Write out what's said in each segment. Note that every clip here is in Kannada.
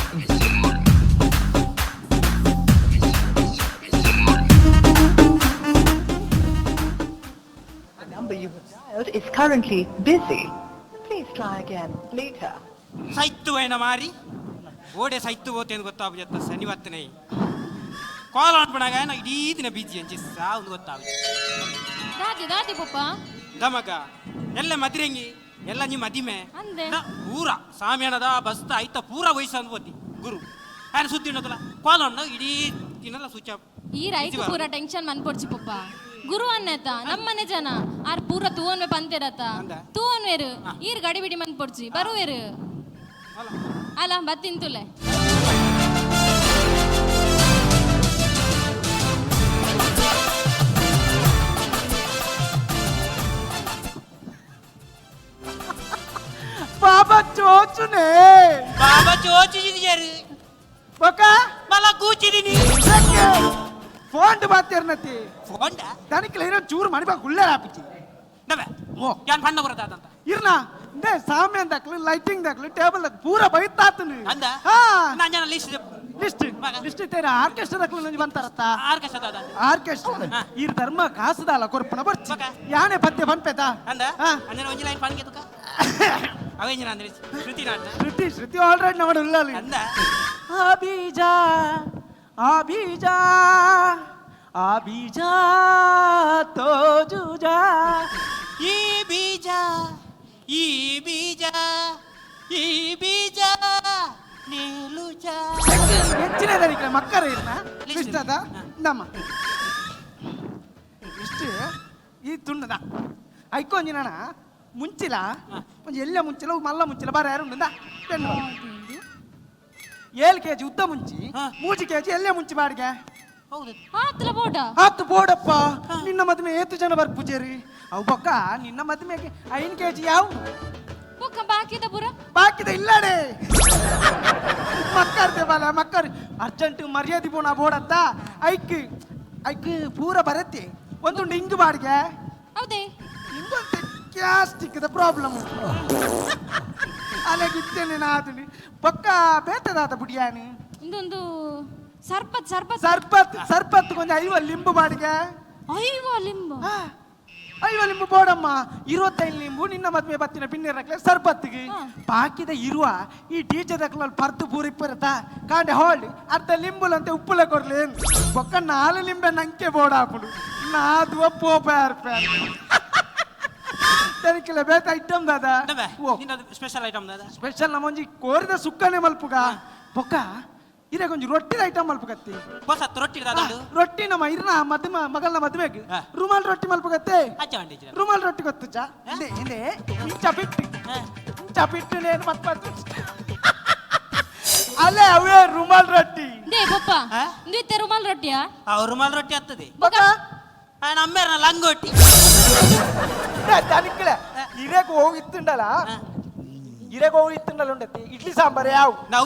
The number you have dialed is currently busy. Please try again later. ಸಾಯ್ತು ಏನ ಮಾರಿ ಓಡೆ ಸಾಯ್ತು ಹೋತೆ ಅಂತ ಗೊತ್ತಾಗ್ಬಿಡುತ್ತ ಶನಿವತ್ತನೇ ಕಾಲ್ ಮಾಡ್ಬಿಡಾಗ ನಾ ಇಡೀ ದಿನ ಬಿಜಿ ಅಂಚಿ ಸಾವು ಗೊತ್ತಾಗ್ಬಿಟ್ಟು ದಾದಿ ದಾದಿ ಪಪ್ಪ ದಮಗ ಎಲ್ಲ ಮದ್ರಂಗಿ ಎಲ್ಲ ನೀ ಮದಿಮೆ ಅಂದೆ ಪೂರ ಸಾಮ್ಯಾನದ ಬಸ್ತ ಆಯ್ತ ಪೂರ ವಯಸ್ಸು ಅಂದ್ಬೋತಿ ಗುರು ఆయన ಸುದ್ದಿ ఉన్నದಲ್ಲ ಕಾಲ್ ಅಣ್ಣ ಇಡೀ ದಿನಲ್ಲ ಸ್ವಿಚ್ ಆಫ್ ಈ ರೈತ ಪೂರ ಟೆನ್ಷನ್ ಮನ್ಪೊಡ್ಚಿ ಪಪ್ಪ ಗುರು ಅನ್ನೇತ ನಮ್ಮನೆ ಜನ ಆರ್ ಪೂರ ತೂವನ್ವೆ ಪಂತೆರತ ತೂವನ್ವೇರು ಈರ್ ಗಡಿ ಬಿಡಿ ಮನ್ಪೊಡ್ಚಿ ಬರುವೇರು ಅಲ್ಲ ಬತ್ತಿಂತುಲೆ బాబా చోచునే బాబా చోచుది యారు ఒక మళ్ళా కూచిదిని ಫೋನ್ ಬಾತಿರ್ನತಿ ಫೋನ್ దానికి లేన చూరు మణిబా గుళ్ళే రాపిచి ನವೆ ಓ ಯಾನ್ ಪಣ್ಣ ಬರದಾದ ಅಂತ ಇರ್ನಾ ನೇ ಸಾಮ್ಯಾನ್ ದಕ್ಲು ಲೈಟಿಂಗ್ ದಕ್ಲು ಟೇಬಲ್ ದಕ್ ಪೂರ ಬೈತಾತನು ಅಂದ ಹಾ ನಾನು ಲಿಸ್ಟ್ ಲಿಸ್ಟ್ ತೇರ ಆರ್ಕೆಸ್ಟ್ರಾ ದಕ್ಲು ನಂಜಿ ಬಂತಾರತ್ತ ಆರ್ಕೆಸ್ಟ್ರಾ ಈರ್ ಧರ್ಮ ಕಾಸದಾಲ ಕೊರ್ಪಣ ಬರ್ಚಿ ಯಾನೆ ಪದ್ಯ ಬಂಪೆತ ಅಂದ ಅಂಜನ ಒಂಜಿ ಲೈನ್ ಪಣ್ಗೆ ತುಕ ಅವೇಂಜನ ಅಂದ್ರೆ ಶ್ರುತಿ ಆಲ್ರೆಡಿ ನಮ್ಮಡ ಉಳ್ಳಾಲಿ ಅಂದ ಆಬೀಜಾ ಆಬೀಜಾ ಆಬೀಜಾ ತೋಜುಜಾ ಈ ಬೀಜ ಈ ಬೀಜ ಈ ಬೀಜ ನೀಲುಜ ಹೆಚ್ಚಿನ ದನಿಕಲ ಮಕ್ಕರ ಇರ್ನ ಲಿಸ್ಟ್ ಅದ ನಮ್ಮ ಲಿಸ್ಟ್ ಈ ತುಂಡದ ಐಕೊಂಜಿನ ಮುಂಚಿಲ ಒಂಜಿ ಎಲ್ಲ ಮುಂಚಿಲ ಮಲ್ಲ ಮುಂಚಿಲ ಬಾರ ಯಾರು ಉಂಡ ಪೆನ್ನು 7 kg ಉದ್ದ ಮುಂಚಿ 3 kg ಎಲ್ಲೇ ಮುಂಚಿ ಬಾಡಿಗೆ ಹೌದು ಹತ್ತು ಬೋಡಪ್ಪ ನಿನ್ನ ಮದುವೆ ಏತು ಜನ ಬರ್ಪುಜೇರಿ ಅವು ಬೊಕ್ಕ ನಿನ್ನ ಮದುವೆಗೆ 5 kg ಯಾವ ಬಾಕಿದ ಇಲ್ಲಡೆ ಮಕ್ಕರ್ದೆ ಬಾಲ ಮಕ್ಕರ್ ಅರ್ಜೆಂಟ್ ಮರ್ಯಾದೆ ಬೋಣ ಬೋಡತ್ತ ಐಕ್ ಪೂರ ಬರತ್ತೆ ಒಂದುಂಡು ಹಿಂಗ್ ಬಾಡಿಗೆ ಹೌದೇ ಹಿಂಗೊಂದು ಗ್ಯಾಸ್ಟಿಕ್ದ ಪ್ರಾಬ್ಲಮ್ ಅಲಾಗಿದ್ದೇನೆ ನಾದನಿ ಪಕ್ಕ ಬೇತದಾದ ಬುಡಿಯಾನಿ ಇಂದೊಂದು ಸರ್ಪತ್ ಸರ್ಪತ್ ಸರ್ಪತ್ ಸರ್ಪತ್ ಕೊಂಚ 5 ಲಿಂಬು ಬಾಡಿಗೆ 5 ಲಿಂಬು ಬೋಡಮ್ಮ 25 ಲಿಂಬು ನಿನ್ನ ಮದ್ವೆ ಬತ್ತಿನ ಪಿನ್ನೆ ರಕ್ಲೆ ಸರ್ಪತ್ಗೆ ಬಾಕಿದ ಇರುವ ಈ ಡಿಜೆ ದಕ್ಲಲ್ಲಿ ಪರ್ದು ಪೂರಿ ಪರತ ಕಾಂಡೆ ಹೋಳಿ ಅರ್ಧ ಲಿಂಬುಲಂತೆ ಉಪ್ಪುಲ ಕೊಡ್ಲಿ ಬೊಕ್ಕ 4 ಲಿಂಬೆ ನಂಗೆ ಬೋಡ ಹಾಪುಡು ನಾದುವ ಪೋಪಾರ್ ತನಿಖೆಲ್ಲ ಬೇತ ಐಟಮ್ ದಾದ ಸ್ಪೆಷಲ್ ಐಟಮ್ ದಾದ ಸ್ಪೆಷಲ್ ನಮ್ಮೊಂಜಿ ಕೋರಿದ ಸುಕ್ಕನೆ ಮಲ್ಪುಗ ಬೊಕ್ಕ ಇರೇ ಕೊಂಚ ರೊಟ್ಟಿದ ಐಟಮ್ ಮಲ್ಪುಗತ್ತಿ ಹೊಸ ರೊಟ್ಟಿ ದಾದ ರೊಟ್ಟಿ ನಮ್ಮ ಇರ್ನ ಮದುವೆ ಮಗಲ್ನ ಮದುವೆಗೆ ರುಮಾಲ್ ರೊಟ್ಟಿ ಮಲ್ಪುಗತ್ತೆ ರುಮಾಲ್ ರೊಟ್ಟಿ ಗೊತ್ತುಚ್ಚ ಹಿಂದೆ ಇಂಚ ಬಿಟ್ಟು ನೇನು ಮತ್ಪತ್ತು ಅಲ್ಲೇ ಅವೇ ರುಮಾಲ್ ರೊಟ್ಟಿ ಪಪ್ಪ ನೀತೆ ರುಮಾಲ್ ರೊಟ್ಟಿಯಾ ರುಮಾಲ್ ರೊಟ್ಟಿ ಆಗ್ತದೆ ಅಮ್ಮೇರ ಲಂಗೋಟಿ ತನಿಖೆ ಇರೇಗ ಹೋಗಿತ್ತುಂಡಲ್ಲ ಇರೇಗ ಹೋಗಿತ್ತುಂಡಲ್ಲ ಉಂಡತಿ ಇಡ್ಲಿ ಸಾಂಬಾರ್ ಯಾವ ನಾವು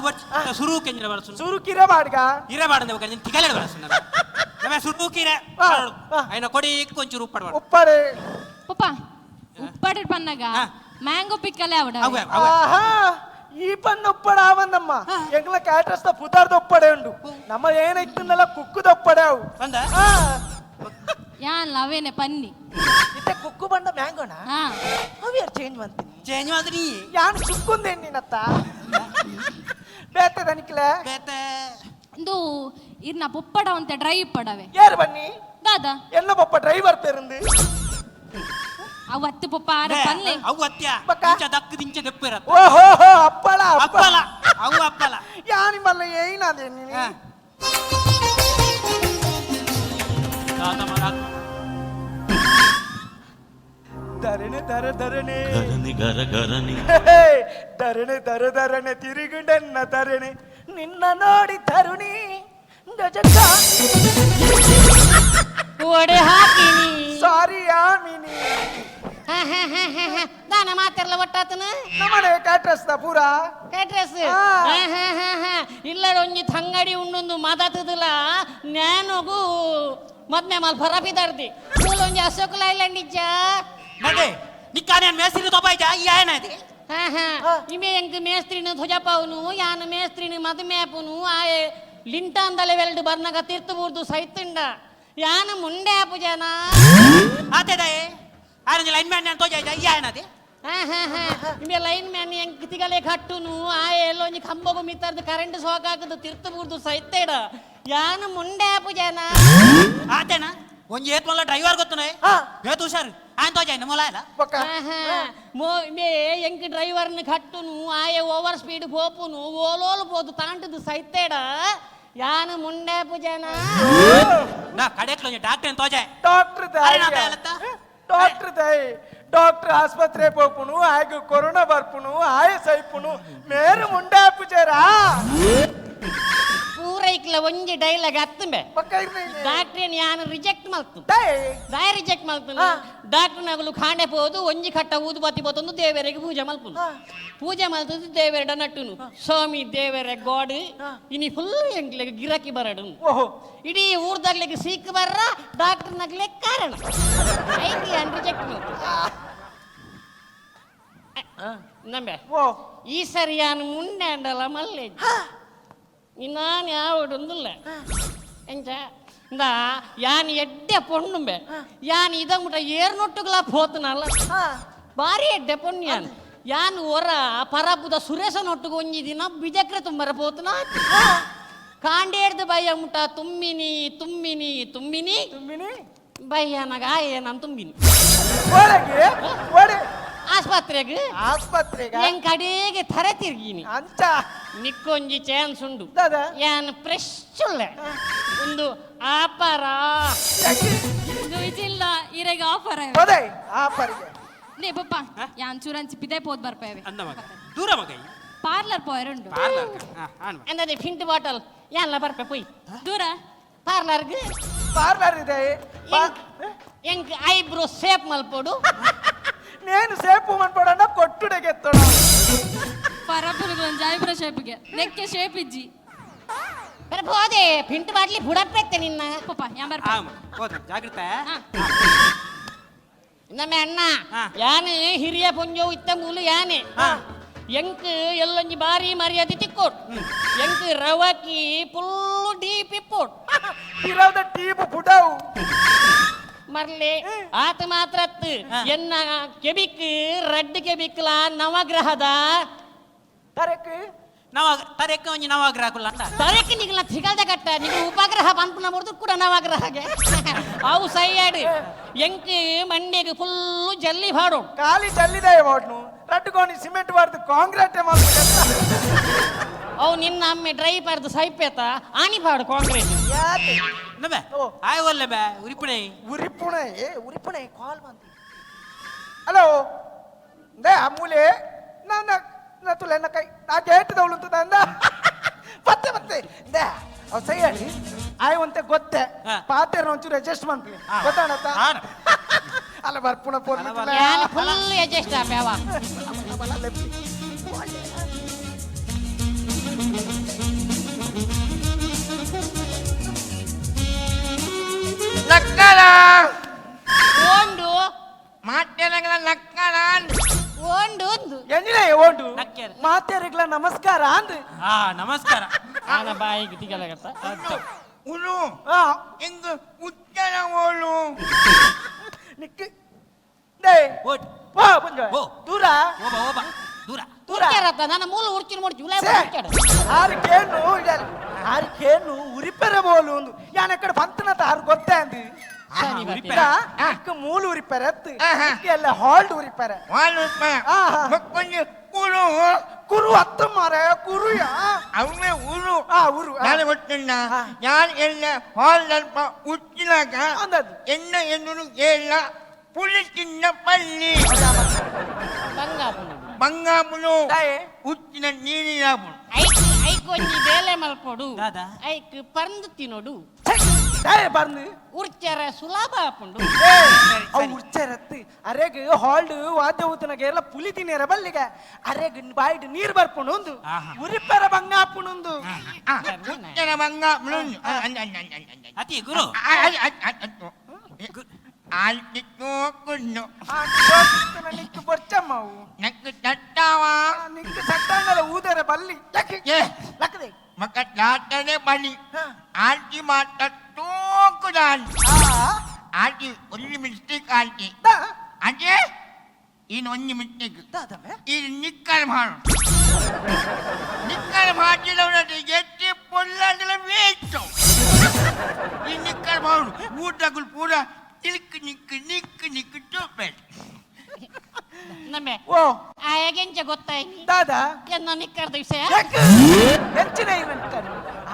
ಸುರು ಕೆಂಜರ ಬಳಸು ಸುರು ಕಿರೆ ಮಾಡ್ಗ ಇರೆ ಮಾಡಂದೆ ನಿನ್ ತಿಗಲೆ ಬಳಸು ನಮಗೆ ಸುರು ಕಿರೆ ಐನ ಕೊಡಿ ಕೊಂಚೂರು ಉಪ್ಪಡ ಉಪ್ಪಡೆ ಪಪ್ಪ ಉಪ್ಪಡೆ ಪನ್ನಗ ಮ್ಯಾಂಗೋ ಪಿಕ್ಕಲೆ ಅವಡ ಆಹಾ ಈ ಪನ್ನ ಉಪ್ಪಡ ಆವಂದಮ್ಮ ಎಂಗ್ಲ ಕ್ಯಾಟ್ರಸ್ ದ ಪುದಾರ್ದ ಉಪ್ಪಡೆ ಉಂಡು ನಮ್ಮ ಏನೈತುಂಡಲ್ಲ ಕುಕ್ಕುದ ಉಪ್ಪಡೆ ಅವು ಅಂದ ಯಾನ್ ಲವೇನೆ ಪನ್ನಿ ಇತ್ತೆ ಕುಕ್ಕು ಬಂಡ ಮ್ಯಾಂಗೋಣ ಅವು ಯಾರು ಚೇಂಜ್ ಮಾಡ್ತೀನಿ ಯಾನ್ ಸುಕ್ಕುಂದೆ ನಿನ್ನತ್ತ ಬೇತೆ ದನಿಕ್ಲೆ ಬೇತೆ ಇಂದು ಇರ್ನ ಪೊಪ್ಪಡ ಅಂತ ಡ್ರೈ ಪಡವೆ ಯಾರು ಬನ್ನಿ ದಾದ ಎಲ್ಲ ಪಪ್ಪ ಡ್ರೈವರ್ ಪೇರುಂದು ಅವತ್ತು ಪಪ್ಪ ಆರ ಪನ್ಲೆ ಅವು ಅತ್ಯ ಇಂಚ ದಕ್ಕ ದಿಂಚ ದೆಪ್ಪಿರತ್ತ ಓಹೋ ಅಪ್ಪಳ ಅಪ್ಪಲ ಅವು ಅಪ್ಪಲ ಯಾನಿ ಮಲ್ಲ ಏನಾದೆ ನೀನು ಧರಣೆ ಧರಣೆ ಧರಣೆ ಧರಣೆ ತಿರುಗುಂಡನ್ನ ಧರಣೆ ನಿನ್ನ ನೋಡಿ ತರುಣಿ ಓಡೆ ಹಾಕಿನಿ ಸಾರಿ ಆಮಿನಿ ದಾನ ಮಾತಿರ್ಲ ಒಟ್ಟಾತನ ನಮ್ಮನೆ ಕ್ಯಾಟ್ರಸ್ ದ ಪೂರ ಕ್ಯಾಟ್ರಸ್ ಇಲ್ಲ ಒಂಜಿ ತಂಗಡಿ ಉಣ್ಣೊಂದು ಮಾತಾತದಲ್ಲ ನ್ಯಾನೋಗು ಮದ್ಮೆ ಮಾಲ್ ಫರಾಪಿದಾರ್ದಿ ಒಂಜಿ ಅಶೋಕ್ ಲೈಲ್ಯಾಂಡ್ ಇಜ್ಜ ಮತ್ತೆ ನಿಕ್ಕಾನೆ ಮೇಸಿರು ತಪಾಯ್ಜ ಈ ಆಯನದೆ ಇಮೆ ಎಂಕ್ ಮೇಸ್ತ್ರಿನ ಧ್ವಜಪಾವನು ಯಾನ ಮೇಸ್ತ್ರಿನ ಮದುಮೇಪುನು ಆಯೆ ಲಿಂಟಾಂದಲೆ ವೆಲ್ಡ್ ಬರ್ನಗ ತೀರ್ಥಬೂರ್ದು ಸೈತಂಡ ಯಾನ ಮುಂಡೆ ಆಪು ಜನ ಆತೇದಾಯೆ ಆರಂಜ ಲೈನ್ ಮ್ಯಾನ್ ನಾನು ತೋಜಾಯ್ತ ಯಾನದೆ ಇಮೆ ಲೈನ್ ಮ್ಯಾನ್ ಎಂಕ್ ತಿಗಲೆ ಕಟ್ಟುನು ಆಯೆ ಎಲ್ಲೊಂಜಿ ಕಂಬಗು ಮಿತ್ತರ್ದು ಕರೆಂಟ್ ಸೋಕ್ ಹಾಕದು ತೀರ್ಥಬೂರ್ದು ಸೈತೇಡ ಯಾನ ಮುಂಡೆ ಆಪು ಜನ ಆತೇನ ಒಂಜಿ ಏತ್ ಮೊಲ್ಲ ಡ್ರೈವರ್ ಗೊತ್ತುನೆ ಏತ್ ಹುಷಾರು ಆನ್ ತೋಜಾಯ್ನ ಮೊಲ ಇಲ್ಲ ಮೇ ಎಂಕ್ ಡ್ರೈವರ್ನ ಕಟ್ಟುನು ಆಯೆ ಓವರ್ ಸ್ಪೀಡ್ ಪೋಪುನು ಓಲೋಲು ಪೋದು ತಾಂಟದು ಸೈತೇಡ ಯಾನ ಮುಂಡೆ ಆಪು ಜನ ನಾ ಕಡೆಕ್ಲ ಡಾಕ್ಟರ್ ಏನ್ ತೋಜಾಯ್ ಡಾಕ್ಟರ್ ಡಾಕ್ಟರ್ ದಯೆ ಡಾಕ್ಟರ್ ಆಸ್ಪತ್ರೆ పోపును ఆయకు కరోనా ಬರ್ಪುನು ಆಯ ಸೈಪುನು ಮೇರು ಮುಂಡೆ ಪೂಜಾರಾ ಪೂರೈಕ್ಲ ಒಂಜಿ ಡೈಲಾಗ್ ಅತ್ತಂಬೆ ಡಾಕ್ಟರ್ ಯಾನ ರಿಜೆಕ್ಟ್ ಮಲ್ತು ದಯ ರಿಜೆಕ್ಟ್ ಮಲ್ತು ಡಾಕ್ಟರ್ ನಗಲು ಖಾಂಡೆ ಪೋದು ಒಂಜಿ ಕಟ್ಟ ಊದು ಬತ್ತಿ ಬತ್ತೊಂದು ದೇವರಿಗೆ ಪೂಜೆ ಮಲ್ಪುನು ಪೂಜೆ ಮಲ್ತದ್ದು ದೇವರ ನಟ್ಟುನು ಸ್ವಾಮಿ ದೇವರ ಗಾಡ್ ಇನಿ ಫುಲ್ ಎಂಕ್ಲೆಗ್ ಗಿರಾಕಿ ಬರಡು ಇಡೀ ಊರ್ದಾಗ್ಲಿಗೆ ಸೀಕ್ ಬರ್ರ ಡಾಕ್ಟರ್ ನಗ್ಲೆ ಕಾರಣ ಐತಿ ಯಾನ್ ರಿಜೆಕ್ಟ್ ಮಲ್ತು ನಂಬೆ ಈ ಸರಿ ಯಾನು ಮುಂಡೆ ಅಂಡಲ್ಲ ಮಲ್ಲೆ ನಾನು ಯಾವಡೊಂದಿಲ್ಲ ಎಂಚ ಇಂದ ಯಾನ್ ಎಡ್ಡೆ ಪೊಣ್ಣುಂಬೆ ಯಾನ್ ಇದಂಗುಟ ಏರ್ನೊಟ್ಟುಗಳ ಪೋತನಲ್ಲ ಬಾರಿ ಎಡ್ಡೆ ಪೊಣ್ಣು ಯಾನ್ ಹೊರ ಪರಬುದ ಸುರೇಶನೊಟ್ಟಿಗೆ ಒಂಜಿ ದಿನ ಬಿಜಕ್ರೆ ತುಂಬರ ಪೋತನ ಕಾಂಡೇಡ್ದು ಬಯ್ಯ ಮುಟ ತುಂಬಿನಿ ತುಂಬಿನಿ ತುಂಬಿನಿ ಬಯ್ಯನಗ ಏನ ತುಂಬಿನಿ ಆಸ್ಪತ್ರೆಗೆ ಹೆಂಗ್ ಕಡೆಗೆ ಥರ ತಿರ್ಗಿನಿ ಅಂಚ ನಿಕ್ಕೊಂಜಿ ಚಾನ್ಸ್ ಉಂಡು ಯಾನ್ ಫ್ರೆಶ್ ಉಳ್ಳೆ ಒಂದು ಆಪರ ಇದು ಇಜಿಲ್ಲ ಇರೆಗ ಆಫರ್ ನೇ ಪಪ್ಪ ಯಾನ್ ಚೂರಂಚಿ ಪಿದೆ ಪೋದ್ ಬರ್ಪೇವೆ ಅಂದ ಮಗ ದೂರ ಮಗ ಪಾರ್ಲರ್ ಪೋಯರುಂಡು ಪಾರ್ಲರ್ ಅಂದ್ರೆ ಫಿಂಟ್ ಬಾಟಲ್ ಯಾನ್ಲ ಬರ್ಪೆ ಪೊಯ್ ದೂರ ಪಾರ್ಲರ್ಗೆ ಪಾರ್ಲರ್ ಇದೆ ಎಂಕ್ ಐಬ್ರೋ ಸೇಪ್ ಮಲ್ಪೋಡು నేను సేపు మన్పడన్న కొట్టుడె ఎత్తడ ಪರಪುರುಗಳು ಜಾಯ್ಬ್ರ ಶೇಪ್ಗೆ ನೆಕ್ಕೆ ಶೇಪ್ ಇಜ್ಜಿ ಬರ ಹೋದೆ ಫಿಂಟ್ ಬಾಟ್ಲಿ ಬುಡಪ್ಪೆತ್ತೆ ನಿನ್ನ ಪಪ್ಪ ಯಾನ್ ಬರ್ಪ ಹೋದ ಜಾಗ್ರತೆ ನಮ್ಮ ಅಣ್ಣ ಯಾನೆ ಹಿರಿಯ ಪೊಂಜೋ ಇತ್ತ ಮೂಲು ಯಾನೆ ಎಂಕ್ ಎಲ್ಲೊಂಜಿ ಬಾರಿ ಮರ್ಯಾದೆ ತಿಕ್ಕೋಟ್ ಎಂಕ್ ರವಾಕಿ ಫುಲ್ ಡೀಪ್ ಇಪ್ಪೋಟ್ ಇರಾದ ಟೀಪ್ ಬುಡವು ಮರ್ಲೆ ಆತ ಮಾತ್ರ ಎನ್ನ ಕೆಬಿಕ್ ರಡ್ಡ್ ಕೆಬಿಕ್ಲ ನವಗ್ರಹದ ತರೆಕ್ಕ ಒಂಜಿ ನವಗ್ರಹಕುಲ್ಲ ಅಂತ ತರೆಕ್ ನಿಗ್ಲ ಸಿಗಲ್ದ ಕಟ್ಟ ನಿಗ ಉಪಗ್ರಹ ಪಂಪನ ಮುರ್ದು ಕೂಡ ನವಗ್ರಹಗೆ ಅವು ಸೈಯಾಡ್ ಎಂಕ್ ಮಂಡ್ಯಗೆ ಫುಲ್ಲು ಜಲ್ಲಿ ಬಾಡು ಖಾಲಿ ಜಲ್ಲಿದೆ ವಾಡ್ನು ರಡ್ಡುಗೋನಿ ಸಿಮೆಂಟ್ ವಾರ್ದು ಕಾಂಕ್ರೀಟ್ ಮಾಡ್ಬೇಕು ಅವು ನಿನ್ನ ಅಮ್ಮೆ ಡ್ರೈವರ್ದು ಸೈಪೇತ ಆನಿ ಪಾಡು ಕಾಂಕ್ರೀಟ್ ನಬೆ ಆಯ್ ಒಲ್ಲೆ ಬೆ ಉರಿಪುಣೆ ಉರಿಪುಣೆ ಕಾಲ್ ಬಂತು ಹಲೋ ದೇ ಅಮೂಲೆ ನಾನು ತುಲೆ ಕೈ ನಾ ಗೇಟ್ ತಗೊಳ್ಳುತ್ತ ಅಂದ ಮತ್ತೆ ದೇ ಅವ್ ಸೈ ಹೇಳಿ ಆಯ್ ಒಂತೆ ಗೊತ್ತೆ ಪಾತೆರ ಒಂಚೂರು ಅಡ್ಜಸ್ಟ್ ಮಾಡ್ತೀನಿ ಗೊತ್ತಾಣತ್ತ ಅಲ್ಲ ಬರ್ಪುಣ ಫುಲ್ ಅಡ್ಜಸ್ಟ್ ಆಪ್ಯಾವ ನಕ್ಕಲ ಓಂಡು ಮಾತೆರಗಳ ನಕ್ಕಲ ಓಂಡು ಎನ್ನಿಲೆ ಓಂಡು ಮಾತೆರಗಳ ನಮಸ್ಕಾರ ಅಂದ್ ನಮಸ್ಕಾರ ಆನ ಬಾಯಿಗೆ ತಿಗಲಗತ್ತ ಉಳು ಎಂಗ ಉಚ್ಚರ ಓಳು ನಿಕ್ಕೆ ದೇ ಓಟ್ ವಾ ಬಂಜ ದೂರ ಓಬ ದೂರ ಉರ್ಚಾರತ್ತ ನನ್ನ ಮೂಲ ಉರ್ಚಿನ ಮಾಡಿ ಜುಲೈ ಉರ್ಚಾಡ ಆರಿಕೇನು ಉರಿಪೆರ ಬೋಲು ಒಂದು ಯಾನ್ ಎಕ್ಕಡೆ ಪಂತನತ ಆರು ಗೊತ್ತೇ ಅಂದ್ ಮೂಲು ಉರಿಪೆರ ಎಲ್ಲ ಹಾಲ್ಡ್ ಉರಿಪೆರ ಮಕ್ಕೊಂದು ಕುರು ಕುರು ಹತ್ತು ಮಾರ ಕುರುಯ ಅವೇ ಊರು ಊರು ನಾನು ಗೊತ್ತಿಲ್ಲ ഞാൻ ಎಲ್ಲ ಹಾಲ್ ಸ್ವಲ್ಪ ಉಚ್ಚಿನಾಗ ಅಂದದ್ದು ಎನ್ನ ಎನ್ನುರು ಎಲ್ಲ ಪುಲಿಸಿನ ಪಲ್ಲಿ ಬಂಗಾಪುಲು ಉಚ್ಚಿನ ನೀರಿನಾಪು ಐಕ್ ಒಂಜಿ ಬೇಲೆ ಮಲ್ಪೋಡು ದಾದಾ ಐಕ್ ಪರಂದು ತಿನ್ನೋಡು ಬಂದು ಉರ್ಚಾರ ಸುಲಭ ಆಪುಂಡು ಉರ್ಚರತ್ತು ಅರೆಗ್ ಹಾಲ್ಡ್ ವಾದ್ಯ ಊತನಗೆಲ್ಲ ಪುಲಿ ತಿನ್ನೇರ ಬಲ್ಲಿಗೆ ಅರೆಗ್ ಬಾಯಿಡ್ ನೀರ್ ಬರ್ಪುಂಡು ಒಂದು ಉರಿಪೆರ ಬಂಗಾಪುಣೊಂದು ಉಚ್ಚಿನ ಬಂಗಾಪುಲು ಅತಿ ಗುರು ಆಂಟಿ ತೂಕುನ್ನು ನಿಕ್ಕು ಬೊಚ್ಚಮ್ಮವು ನಕ್ಕು ತಟ್ಟಾವ ನಿಕ್ಕು ಸಟ್ಟಂಗಲ ಊದರ ಬಲ್ಲಿ ಏ ಲಕ್ಕದೆ ಮಕ್ಕ ದಾಟನೆ ಬಲಿ ಆಂಟಿ ಮಾತ ತೂಕುದಾನ್ ಆಂಟಿ ಒಂದು ಮಿಸ್ಟೇಕ್ ಆಂಟಿ ಅದೇ ಇನ್ನೊಂದು ಮಿಸ್ಟೇಕ್ ಇದು ನಿಕ್ಕಲ್ ಮಾಡು ನಿಕ್ಕಲ್ ಮಾಡಿದವನದು ಎತ್ತಿ ಪೊಲ್ಲಂದ್ರೆ ವೇಸ್ಟ್ ಈ ನಿಕ್ಕಲ್ ಮಾಡು ಊಟಗಳು ಪೂರ ತಿಲ್ಕ್ ನಿಕ್ಕು ನಿಕ್ಕು ನಿಕ್ಕು ಟೂಪೆಟ್ ನಮ್ಮೆ ಓ ಹೇಗೆಂಚ ಗೊತ್ತಾಯ್ತು ದಾದಾ ಎನ್ನ ನಿಕ್ಕರ್ದ ವಿಷಯ ಹೆಚ್ಚಿನ ಇವೆಂಟ್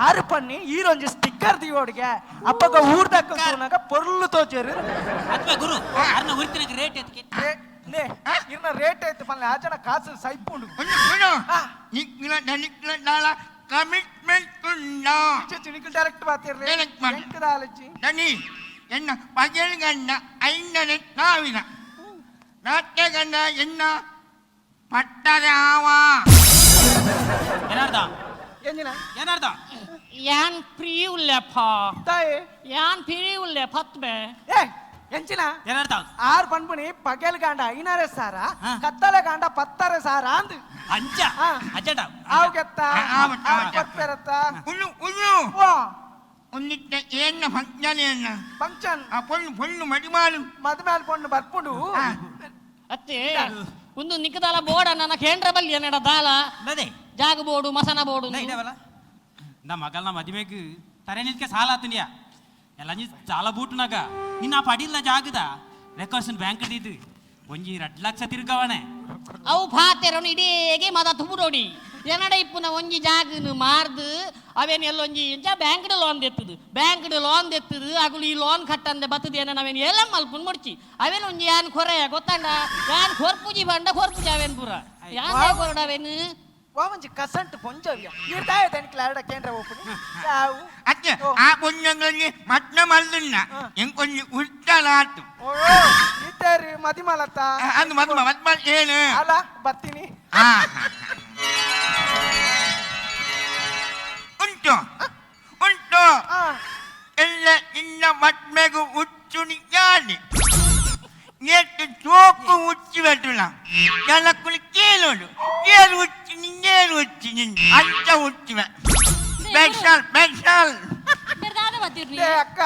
ಆರು ಪನ್ನಿ ಈರೊಂಜಿ ಸ್ಟಿಕ್ಕರ್ ದಿಯೋಡ್ಗೆ ಅಪ್ಪಗ ಊರ್ದಕ್ಕ ಪೊರ್ಲು ತೋಚೇರು ಅಥವಾ ಗುರು ಅರ್ನ ಉರಿತಿನಕ್ಕೆ ರೇಟ್ ಎತ್ಕೆ ಇನ್ನ ರೇಟ್ ಐತೆ ಪಲ್ಲೆ ಆಚನ ಕಾಸು ಸೈಪುಂಡು ನಿಕ್ಲ ನಿಕ್ಲ ನಾಳ ಕಮಿಟ್ಮೆಂಟ್ ಉಂಡಾ ಚಿನಿಕಲ್ ಡೈರೆಕ್ಟ್ ಬಾತಿರ್ಲಿ Direct ಮಾಡು. ಎಂಕದ ಆಲೋಚಿ ದನಿ ಎನ್ನ ಪಗೆಲ್ಗನ್ನ ಐಂದನೆ ನಾವಿನ ನಾಟ್ಯಗನ್ನ ಎನ್ನ ಪಟ್ಟದ ಆವ ಏನಾರ್ದ ಎಂಜಿನ ಏನಾರ್ದ ಯಾನ್ ಫ್ರೀ ಉಲ್ಲೆಪ್ಪ ತಾಯಿ ಯಾನ್ ಫ್ರೀ ಉಲ್ಲೆ ಫತ್ಬೆ ಏ ಎಂಚಿನ ಏನಾರ್ದ ಆರ್ ಪನ್ಪುನಿ ಪಗೆಲ್ ಗಾಂಡ ಐನಾರೆ ಸಾರ ಹಾ. ಕತ್ತಲೆ ಗಾಂಡ ಪತ್ತಾರೆ ಸಾರ ಅಂದ್ ಅಂಚ ಹಾ. ಅಜ್ಜಟ ಆವ್ ಗೆತ್ತ ಆವ್ ಪತ್ತೆರತ್ತ ಉಳ್ಳು ಉಳ್ಳು ಓ ಒಂದಿಟ್ಟ ಏನ ಫಂಕ್ಷನ್ ಫಂಕ್ಷನ್ ಆ ಪೊಳ್ಳು ಮಡಿಮಾಲು ಮದ್ಮೇಲ್ ಪೊಣ್ಣು ಬರ್ಪುಂಡು ಅತ್ತೆ ಒಂದು ನಿಕ್ಕದಾಲ ಬೋಡ ನನ್ನ ಕೇಂದ್ರ ಬಲ್ಲಿ ಏನಡ ದಾಲ ನದೇ ಜಾಗ ಬೋಡು ಮಸನ ಬೋಡು ಇದಾವಲ್ಲ ನಮ್ಮ ಮಗಲ್ನ ಮದುವೆಗೆ ತರೆ ನಿಲ್ಕೆ ಸಾಲ ಆತನಿಯ ಎಲ್ಲ ನೀ ಸಾಲ ಬೂಟ್ನಾಗ ನಿನ್ನ ಪಡಿಲ್ಲ ಜಾಗದ ರೆಕಾರ್ಡ್ಸ್ ಬ್ಯಾಂಕ್ ಇದ್ದು ಒಂಜಿ 2 ಲಕ್ಷ ತಿರ್ಗವಣೆ ಅವು ಪಾತೆರನು ಇಡೀಗೆ ಮದ ತುಬುಡೋಡಿ ಏನಡ ಇಪ್ಪುನ ಒಂಜಿ ಜಾಗನು ಮಾರ್ದು ಅವೇನು ಎಲ್ಲೊಂಜಿ ಬ್ಯಾಂಕ್ಡ್ ಲೋನ್ ತೆತ್ತದು ಬ್ಯಾಂಕ್ಡ್ ಲೋನ್ ತೆತ್ತದು ಅಗುಲು ಈ ಲೋನ್ ಕಟ್ಟಂದೆ ಬತ್ತದ ಏನ ನಾವೇನು ಎಲ್ಲ ಮಲ್ಪುನ್ ಮುಡ್ಚಿ ಅವೇನು ಒಂಜಿ ಯಾನ್ ಕೊರೆ ಗೊತ್ತಂಡ ಯಾನ್ ಕೊರ್ಪುಜಿ ಬಂಡ ಕೊರ್ಪುಜಿ ಅವೇನು ಪೂರ ಯಾನ್ ಕೊರಡ ಅವೇನು ಒಂಜಿ ಕಸಂಟ್ ಪೊಂಜವ್ಯ ಇರ್ತಾಯ ತನಿಕ್ಲ ಎರಡ ಕೇಂದ್ರ ಓಪುನಿ ಯಾವು ಅತ್ತೆ ಆ ಪೊಂಜಂಗಳಿಗೆ ಮಟ್ನ ಮಲ್ದಿಲ್ಲ ಎಂಕೊಂಜಿ ಉಲ್ಟಲಾತು ಓ ಇತ್ತೇರಿ ಮದಿಮಲತ್ತ ಅದು ಮದ್ಮ ಏನು ಅಲ್ಲ ಬತ್ತೀನಿ ಉಂಟು ಉಂಟು ಆ ಎಲ್ಲ ನಿನ್ನ ಮದ್ಮೆಗೂ ಹುಚ್ಚುನಿ ಯಾನೆ ನೆಟ್ಟು ಚೋಕು ಹುಚ್ಚಿ ಬೆಟ್ಟುಲ ಜನಕ್ಕುಲಿ ಕೇಳೋಡು ಕೇಳು ಹುಚ್ಚಿ ನಿನ್ನೇನು ಹುಚ್ಚಿ ನಿನ್ನ ಅಂತ ಹುಚ್ಚಿವೆ ಬೆಕ್ಸಾಲ್ ಬೆಕ್ಸಾಲ್ ಬೆರ್ದಾದ ಬತ್ತಿರ್ನಿ ಲೇ ಅಕ್ಕ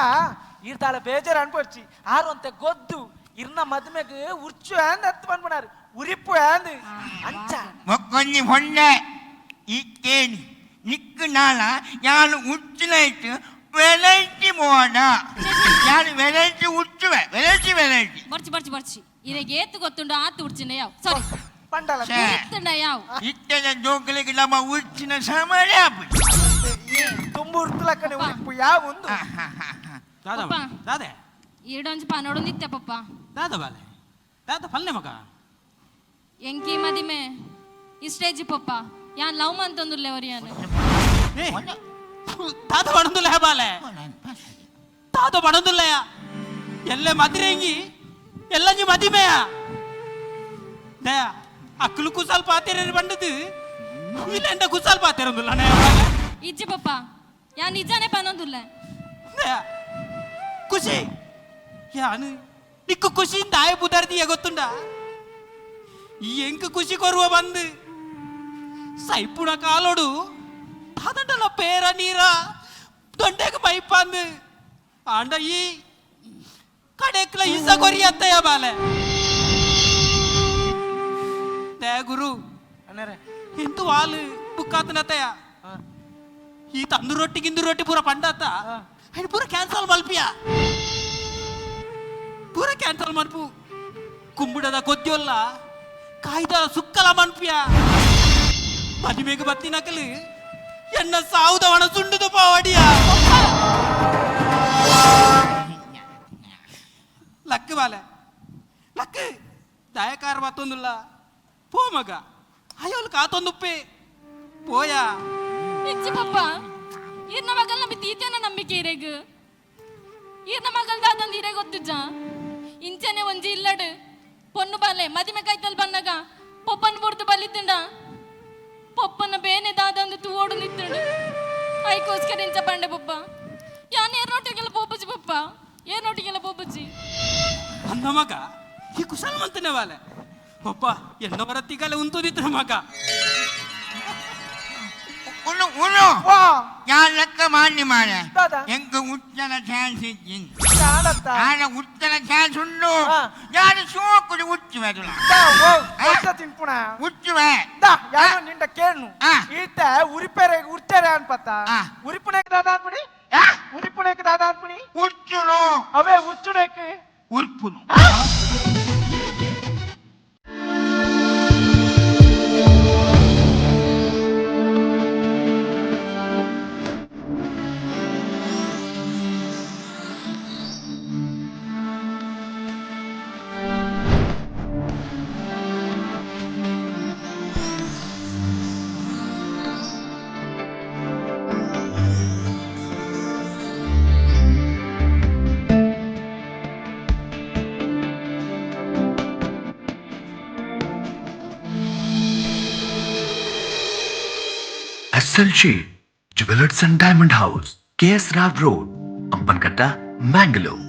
ಇರ್ತಾಳ ಬೇಜಾರು ಅನ್ಪೊಚ್ಚಿ ಆರು ಅಂತ ಗೊದ್ದು ಇರ್ನ ಮದ್ಮೆಗ್ ಉರ್ಚು ಅಂದ್ ಹತ್ತು ಬಂದ್ಬಿಡಾರು ಉರಿಪ್ಪು ಅಂದ್ ಅಂಚ ಮೊಕ್ಕೊಂಜಿ ಹೊಂಡೆ ಇಕ್ಕೇನಿ ನಿಕ್ಕು ನಾಳ ಯಾನು ಹುಚ್ಚಿನಾಯ್ತು ವೆರೈಟಿ ಮೋಡ ಯಾನು ವೆರೈಟಿ ಹುಚ್ಚುವೆ ವೆರೈಟಿ ಬರ್ಚಿ ಬರ್ಚಿ ಬರ್ಚಿ ಇರೆಗೆ ಏತು ಗೊತ್ತುಂಡು ಆತು ಉಡ್ಚಿನ ಯಾವ ಸಾರಿ ಪಂಡಲ ಇತ್ತುಂಡ ಯಾವ ಇಟ್ಟದ ಜೋಕಲಿಗೆ ನಮ್ಮ ಹುಚ್ಚಿನ ಸಮಯ ತುಂಬ ಉರ್ತಲ ಕಡೆ ಉರಿಪ್ಪು ಯಾವ ಒಂದು ದಾದ ಪಪ್ಪ. ದಾದೆ ಈಡೊಂಜಿ ಪನೋಡು ನಿತ್ಯ ಪಪ್ಪ ದಾದ ಬಾಲೆ ದಾದ ಫಲ್ನೆ ಮಗ ಎಂಕಿ ಮದಿಮೆ ಈ ಸ್ಟೇಜಿ ಪಪ್ಪ ಯಾನ್ ಲವ್ ಮಂತೊಂದುಲ್ಲೆ ಅವರಿಯಾನು ಏ ದಾದ ಬಣಂದುಲ್ಲ ಹೇ ಬಾಲೆ ದಾದ ಬಣಂದುಲ್ಲಯ ಎಲ್ಲೆ ಮದಿರೆಂಗಿ ಎಲ್ಲಂಜಿ ಮದಿಮೆಯ ದಯ ಅಕ್ಕಲು ಕುಸಲ್ ಪಾತೆರೆ ಬಂಡದು ಇಲ್ಲೆಂಡ ಕುಸಲ್ ಪಾತೆರಂದುಲ್ಲ ನೇ ಇಜ್ಜಿ ಪಪ್ಪ ಯಾ ನಿಜಾನೇ ಪನೊಂದುಲ್ಲೆ ದಯ ಖುಷಿ ಯಾನು ನಿಕ್ಕು ಖುಷಿಯಿಂದ ಆಯ ಬುದಾರ್ದಿಯ ಗೊತ್ತುಂಡ ಈ ಎಂಕ ಖುಷಿ ಕೊರುವ ಬಂದು ಸೈಪುಣ ಕಾಲೋಡು ಅದಂಟಲ್ಲ ಪೇರ ನೀರ ದೊಂಡೆಗೆ ಪೈಪಂದು ಆಂಡ ಈ ಕಡೆಕ್ಲ ಇಸ ಕೊರಿ ಅತ್ತಯ್ಯ ಬಾಲೆ ದೇ ಗುರು ಅನ್ನರೆ ಇಂತು ವಾಲು ಬುಕ್ಕಾತನತ್ತಯ್ಯ ಈ ತಂದು ರೊಟ್ಟಿ ಗಿಂದು ರೊಟ್ಟಿ ಪೂರ ಪಂಡತ್ತ ಅದು ಪೂರ ಕ್ಯಾನ್ಸಲ್ ಮಲ್ಪಿಯ ಪೂರ ಕ್ಯಾನ್ಸಲ್ ಮನ್ಪು ಕುಂಬುಡದ ಕೊದ್ಯೋಲ್ಲ ಕಾಯ್ದ ಸುಕ್ಕಲ ಮನ್ಪಿಯ ಮದುವೆಗೆ ಬತ್ತಿನಕಲು ಎನ್ನ ಸಾವುದ ಒಣ ಸುಂಡುದು ಪಾವಡಿಯ ಲಕ್ ಬಾಲೆ ಲಕ್ ದಯಕಾರ ಮತ್ತೊಂದುಲ್ಲ ಪೋ ಮಗ ಅಯ್ಯೋಲ್ ಕಾತೊಂದುಪ್ಪೆ ಪೋಯ ಇಜ್ಜಿ ಪಪ್ಪ ಈರ್ನ ಮಗಲ್ ನಮ್ಮಿ ತೀತೇನ ನಂಬಿಕೆ ಇರೆಗ್ ಈರ್ನ ಮಗಲ್ ದಾದಂದು ಇರೆ ಗೊತ್ತುಜ್ಜ ಇಂಚನೆ ಒಂಜಿ ಇಲ್ಲಡು ಪೊನ್ನು ಬಾಲೆ ಮದಿಮೆ ಕೈತಲ್ ಬನ್ನಗ ಪೊಪ್ಪನ್ ಬುಡ್ದು ಬಲ್ಲಿತ್ತಂಡ ಪೊಪ್ಪನ ಬೇನೆ ದಾದಂದು ತೂವೋಡು ನಿತ್ತಂಡು ಐಕೋಸ್ಕರ ಇಂಚ ಬಂಡೆ ಪಪ್ಪ ಯಾನ್ ಏರ್ನೊಟ್ಟಿಗೆಲ್ಲ ಪೋಪುಜಿ ಪಪ್ಪ ಏನೊಟ್ಟಿಗೆಲ್ಲ ಪೋಪುಜಿ ಅಂದ ಮಗ ಈ ಕುಶಲ ಮಂತನೆ ವಾಲೆ ಪಪ್ಪ ಎನ್ನ ವರತ್ತಿಗಾಲ ಉಂತುದಿತ್ರ ಮಗ ಉಣ್ಣು ಉಣ್ಣು ವಾ ഞാൻ ಲೆಕ್ಕ ಮಾಡಿ ಮಾರೆ ದಾದಾ. ಎಂಕ ಉಚ್ಚನ ಚಾನ್ಸ್ ಇದ್ದೀನಿ ಕಾಣತ್ತ ಆನ ಉಚ್ಚನ ಚಾನ್ಸ್ ಉಂಡು ಹಾ. ഞാൻ ಸೋಕುಡಿ ಉಚ್ಚುವೆ ತುಲ ತಿನ್ಪುಣ ಉಚ್ಚುವೆ ಯಾರು ನಿಂಡ ಕೇಳ್ನು ಆ. ಈತ ಉರಿಪೆರೆ ಉರ್ಚರೆ ಅನ್ಪತ್ತ ಆ. ಉರಿಪುಣಕ್ಕೆ ದಾದ ಅನ್ಬಿಡಿ ಉರಿಪುಣಕ್ಕೆ ದಾದ ಅನ್ಬಿಡಿ ಉಚ್ಚುನು ಅವೇ ಉಚ್ಚುಣಕ್ಕೆ ಉರ್ಪುನು SLG Jewelers and Diamond House, KS Rav Road, Ampankatta, Mangalore.